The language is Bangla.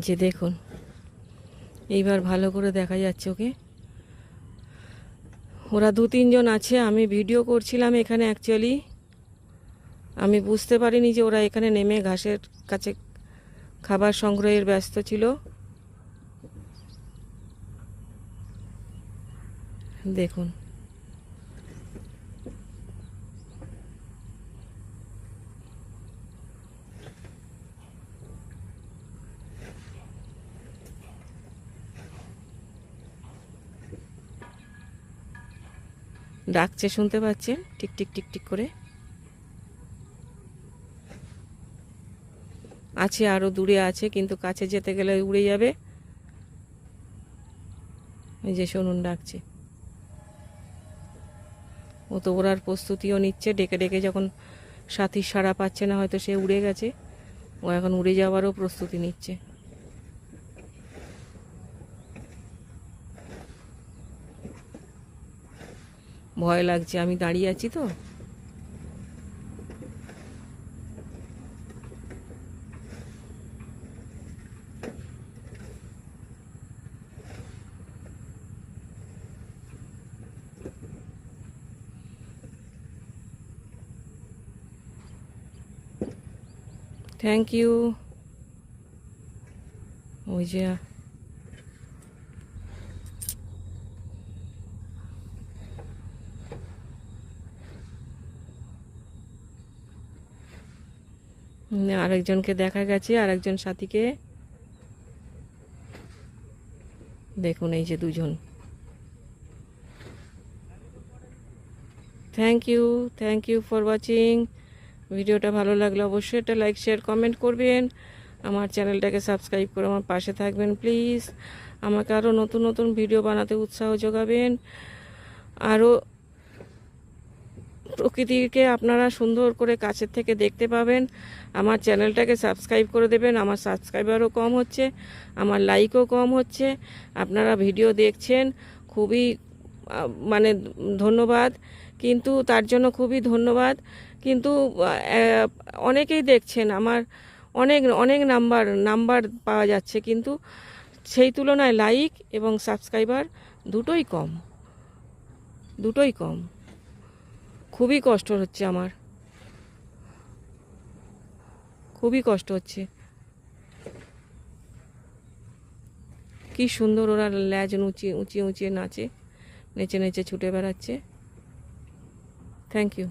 যে দেখুন, এইবার ভালো করে দেখা যাচ্ছে ওকে। ওরা 2-3 জন আছে। আমি ভিডিও করছিলাম এখানে, অ্যাকচুয়ালি আমি বুঝতে পারিনি যে ওরা এখানে নেমে ঘাসের কাছে খাবার সংগ্রহের ব্যস্ত ছিল। দেখুন, ডাকছে, শুনতে পাচ্ছেন? টিক টিক টিক টিক করে। আছে, আরও দূরে আছে, কিন্তু কাছে যেতে গেলে উড়ে যাবে। এই যে শুনুন, ডাকছে। ও তো ওড়ার প্রস্তুতিও নিচ্ছে। ডেকে ডেকে যখন সাথীর সাড়া পাচ্ছে না, হয়তো সে উড়ে গেছে, ও এখন উড়ে যাওয়ারও প্রস্তুতি নিচ্ছে। ভয় লাগছে, আমি দাঁড়িয়ে আছি তো। Thank you. ওই যে আরেকজনকে দেখা গেছে, আরেকজন সাথীকে। দেখুন, এই যে 2জন। Thank you for watching. ভিডিওটা ভালো লাগলে অবশ্যই একটা লাইক, শেয়ার, কমেন্ট করবেন। আমার চ্যানেলটাকে সাবস্ক্রাইব করে আমার পাশে থাকবেন প্লিজ। আমাকে আরও নতুন নতুন ভিডিও বানাতে উৎসাহ যোগাবেন। আরও প্রকৃতিকে আপনারা সুন্দর করে কাছের থেকে দেখতে পাবেন। আমার চ্যানেলটাকে সাবস্ক্রাইব করে দেবেন। আমার সাবস্ক্রাইবারও কম হচ্ছে, আমার লাইকও কম হচ্ছে। আপনারা ভিডিও দেখছেন, খুবই মানে ধন্যবাদ। কিন্তু তার জন্য খুবই ধন্যবাদ। কিন্তু অনেকেই দেখছেন, আমার অনেক অনেক নাম্বার পাওয়া যাচ্ছে, কিন্তু সেই তুলনায় লাইক এবং সাবস্ক্রাইবার দুটোই কম। খুবই কষ্ট হচ্ছে আমার, খুবই কষ্ট হচ্ছে। কি সুন্দর ওরা ল্যাজ উঁচিয়ে উঁচিয়ে উঁচিয়ে নাচে, নেচে নেচে ছুটে বেড়াচ্ছে। Thank you.